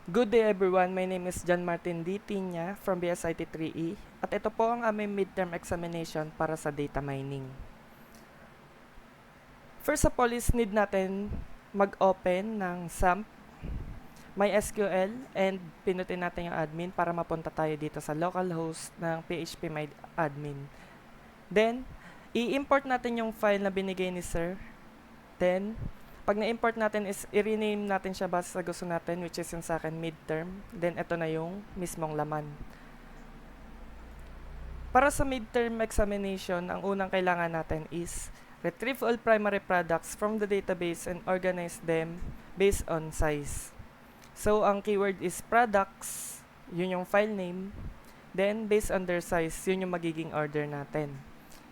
Good day everyone, my name is John Martin D. Tinya from BSIT 3E at ito po ang aming midterm examination para sa data mining. First of all is need natin mag-open ng SAMP, MySQL, and pinutin natin yung admin para mapunta tayo dito sa localhost ng phpMyAdmin. Then, i-import natin yung file na binigay ni Sir. Then, pag na-import natin is i-rename natin siya base sa gusto natin, which is yung sa akin midterm. Then ito na yung mismong laman. Para sa midterm examination, ang unang kailangan natin is retrieve all primary products from the database and organize them based on size. So ang keyword is products, yun yung file name. Then based on their size, yun yung magiging order natin.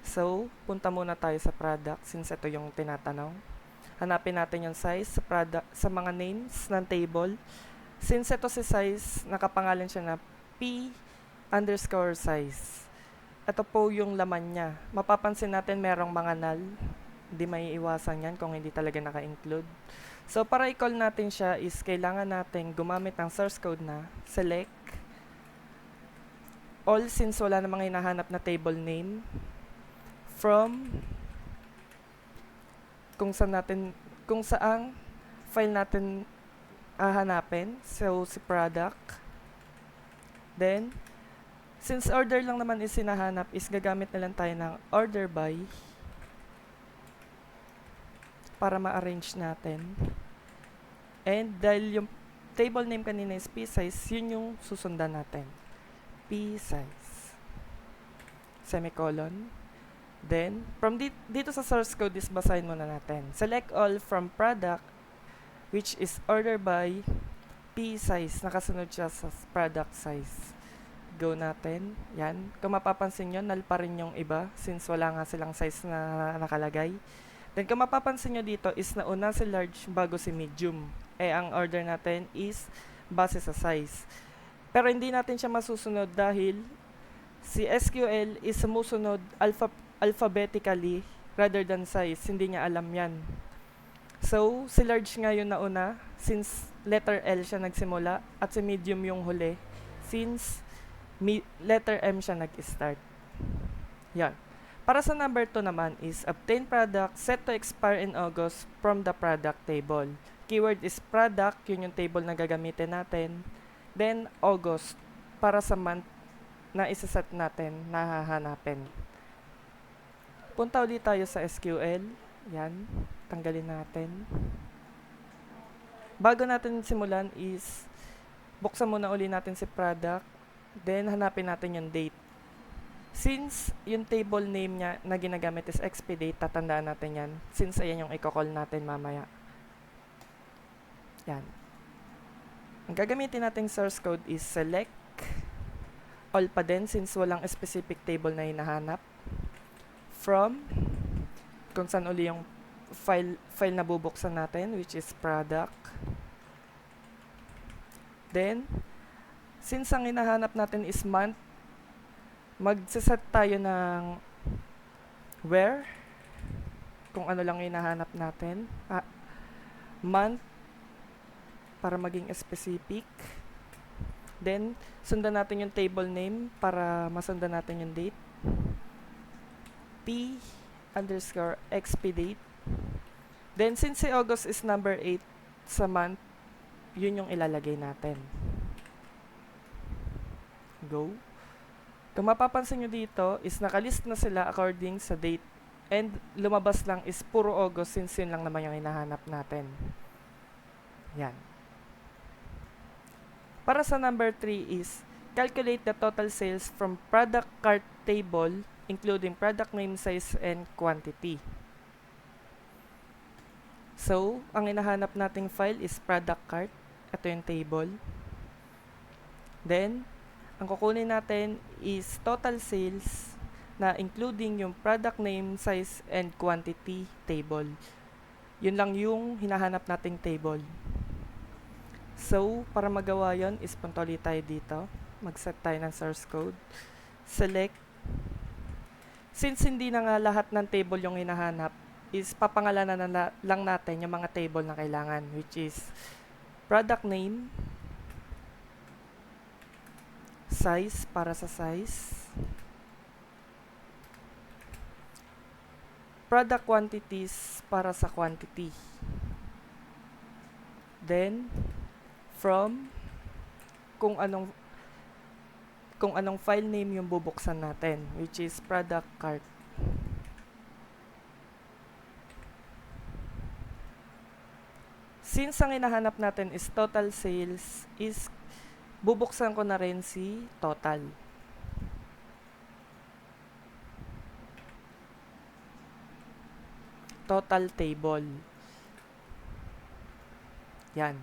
So punta muna tayo sa product since ito yung tinatanong. Hanapin natin yung size sa product, sa mga names ng table. Since ito si size, nakapangalan siya na p_size. Ito po yung laman niya. Mapapansin natin merong mga null. Hindi may iwasan yan kung hindi talaga naka-include. So para i-call natin siya is kailangan natin gumamit ng source code na select all since wala namang hinahanap na table name from kung saang file natin hahanapin. So, si product. Then, since order lang naman is hinahanap, is gagamit na lang tayo ng order by para ma-arrange natin. And dahil yung table name kanina is p-size, yun yung susundan natin. p-size. Semicolon. Then, from dito sa source code is basahin muna natin. Select all from product, which is order by p-size. Nakasunod siya sa product size. Go natin. Yan. Kung mapapansin nyo, null pa rin yung iba since wala nga silang size na nakalagay. Then, kung mapapansin nyo dito is nauna si large bago si medium. Ang order natin is base sa size. Pero hindi natin siya masusunod dahil si SQL is sumusunod alphabetically rather than size. Hindi niya alam yan. So, si large nga yung nauna since letter L siya nagsimula at si medium yung huli since letter M siya nag-start. Yan. Para sa number 2 naman is obtain product set to expire in August from the product table. Keyword is product, yun yung table na gagamitin natin. Then, August, para sa month na isaset natin na hahanapin. Punta ulit tayo sa SQL. Yan. Tanggalin natin. Bago natin simulan is buksan muna uli natin si product. Then, hanapin natin yung date. Since yung table name niya na ginagamit is expdate, tatandaan natin yan. Since ayan yung i-call natin mamaya. Yan. Ang gagamitin nating source code is select all pa din since walang specific table na hinahanap. From kung saan uli yung file na bubuksan natin, which is product. Then, since ang hinahanap natin is month, magsiset tayo ng where, kung ano lang hinahanap natin, month, para maging specific. Then, sundan natin yung table name para masundan natin yung date. p_expdate. Then, since si August is number 8 sa month, yun yung ilalagay natin. Go. Kung mapapansin nyo dito, is nakalist na sila according sa date. And lumabas lang is puro August since yun lang naman yung hinahanap natin. Yan. Para sa number 3 is calculate the total sales from product cart table including product name, size, and quantity. So, ang hinahanap nating file is product cart. Ito yung table. Then, ang kukunin natin is total sales na including yung product name, size, and quantity table. Yun lang yung hinahanap nating table. So, para magawa yon is punta ulit tayo dito. Mag-set tayo ng source code. Select. Since hindi na nga lahat ng table yung hinahanap, is papangalanan na lang natin yung mga table na kailangan, which is product name, size para sa size, product quantities para sa quantity. Then, from kung anong file name yung bubuksan natin, which is product cart. Since ang hinahanap natin is total sales, is bubuksan ko na rin si total. Total table. Yan.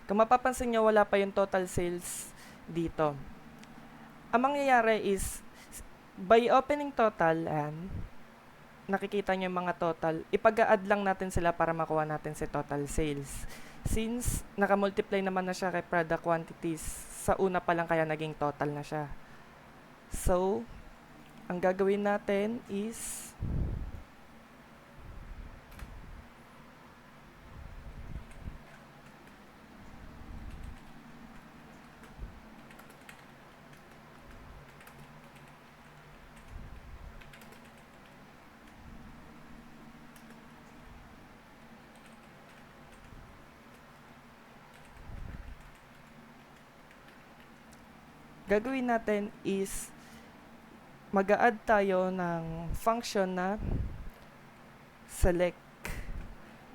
Kung mapapansin nyo, wala pa yung total sales dito. Ang mangyayari is, by opening total, nakikita nyo yung mga total, ipag-a-add lang natin sila para makuha natin si total sales. Since naka-multiply naman na siya kay product quantities, sa una pa lang kaya naging total na siya. So, ang gagawin natin is, mag-a-add tayo ng function na select,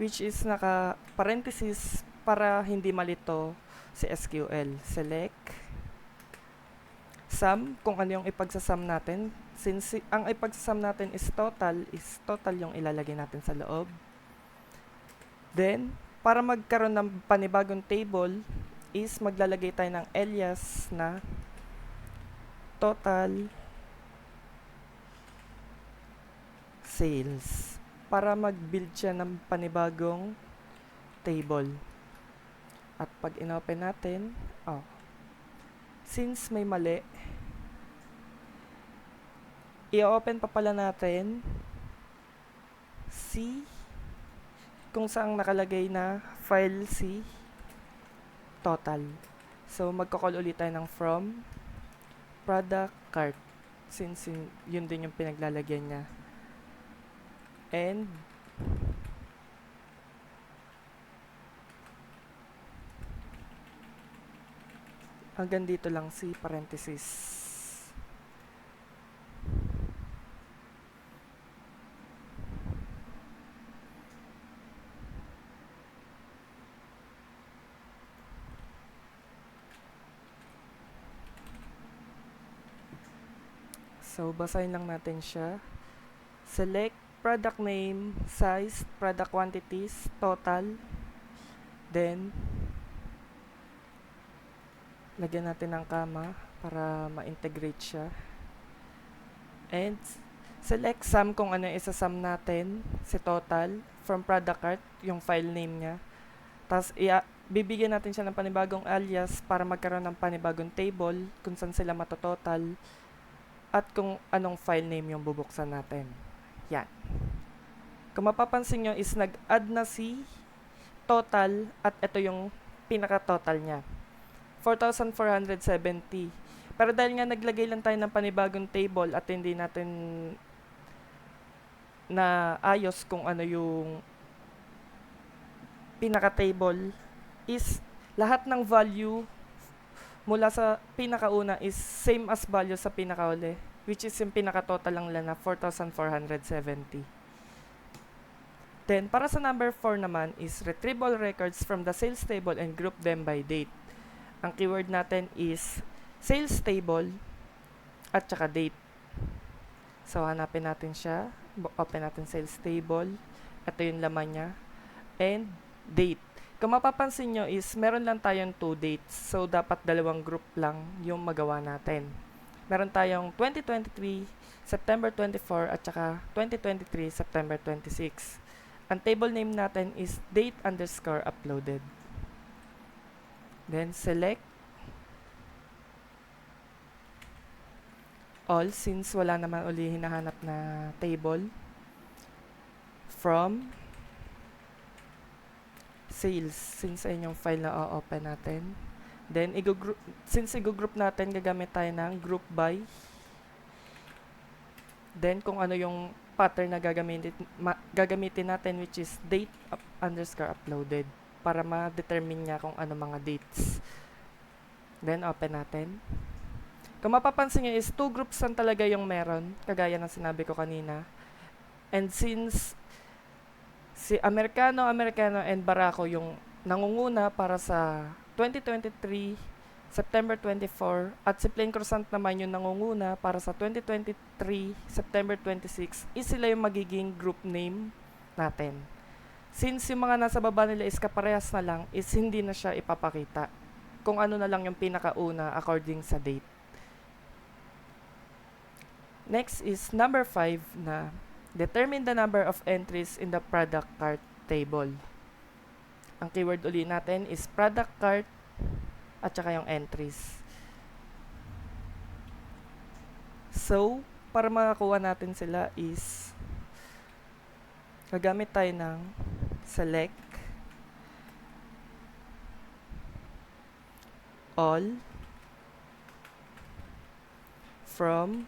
which is naka-parenthesis para hindi malito si SQL. Select sum, kung ano yung ipagsasum natin. Since ang ipagsasum natin is total yung ilalagay natin sa loob. Then, para magkaroon ng panibagong table, is maglalagay tayo ng alias na total sales para mag-build siya ng panibagong table. At pag inopen natin, since may mali, i-open pa pala natin kung saan nakalagay na file total. So, magkakall ulit tayo ng from product cart, since yun din yung pinaglalagyan niya. And hanggang dito lang si parenthesis. So, basahin lang natin siya. Select product name, size, product quantities, total. Then, lagyan natin ng comma para ma-integrate siya. And, select sum kung ano yung isa-sum natin, si total, from product cart, yung file name niya. Tapos, bibigyan natin siya ng panibagong alias para magkaroon ng panibagong table kung saan sila matototal at kung anong file name yung bubuksan natin. Yan. Kung mapapansin nyo is nag-add na si total at ito yung pinaka-total niya. 4,470. Pero dahil nga naglagay lang tayo ng panibagong table at hindi natin na ayos kung ano yung pinaka-table, is lahat ng value mula sa pinakauna is same as value sa pinakauli, which is yung pinaka-total lang na 4,470. Then, para sa number 4 naman is retrieve all records from the sales table and group them by date. Ang keyword natin is sales table at saka date. So, hanapin natin siya. Open natin sales table. Ito yung laman niya. And date. Kung mapapansin nyo is meron lang tayong 2 dates. So, dapat dalawang group lang yung magawa natin. Meron tayong 2023, September 24 at saka 2023, September 26. Ang table name natin is date underscore uploaded. Then, select all since wala naman uli hinahanap na table. From sales, since ayun yung file na o-open natin. Then, since i-group natin, gagamit tayo ng group by. Then, kung ano yung pattern na gagamitin natin, which is date underscore uploaded, para ma-determine niya kung ano mga dates. Then, open natin. Kung mapapansin nyo is 2 groups lang talaga yung meron, kagaya ng sinabi ko kanina. And since si Americano, and Barako yung nangunguna para sa 2023, September 24, at si Plain Croissant naman yung nangunguna para sa 2023, September 26, is sila yung magiging group name natin. Since yung mga nasa baba nila is kaparehas na lang, is hindi na siya ipapakita. Kung ano na lang yung pinakauna according sa date. Next is number 5 na determine the number of entries in the product cart table. Ang keyword uli natin is product cart at saka yung entries. So, para makakuha natin sila is gagamit tayo ng select all from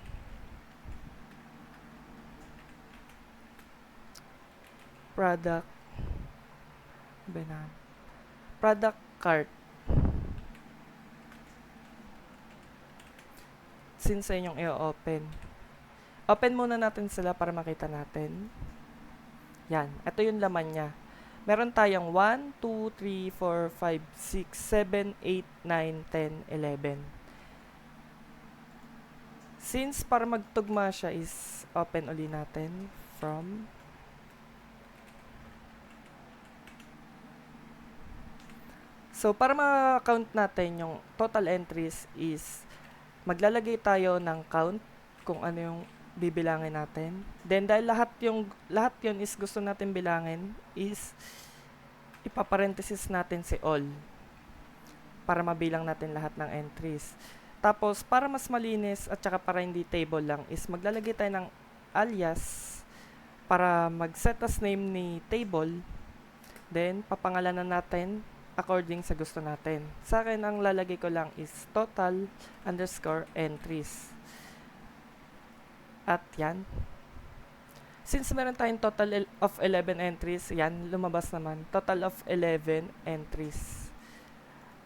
product cart. Since sa inyong i-open. Open muna natin sila para makita natin. Yan. Ito yung laman niya. Meron tayong 1, 2, 3, 4, 5, 6, 7, 8, 9, 10, 11. Since para magtugma siya is open uli natin from So, para ma-count natin yung total entries is maglalagay tayo ng count kung ano yung bibilangin natin. Then, dahil lahat yun is gusto natin bilangin, is ipaparenthesis natin si all para mabilang natin lahat ng entries. Tapos, para mas malinis at saka para hindi table lang, is maglalagay tayo ng alias para mag-set as name ni table. Then, papangalanan natin according sa gusto natin. Sa akin, ang lalagay ko lang is total underscore entries. At yan. Since meron tayong total of 11 entries, yan, lumabas naman. Total of 11 entries.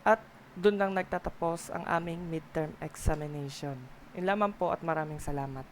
At dun lang nagtatapos ang aming midterm examination. Yun lamang po at maraming salamat.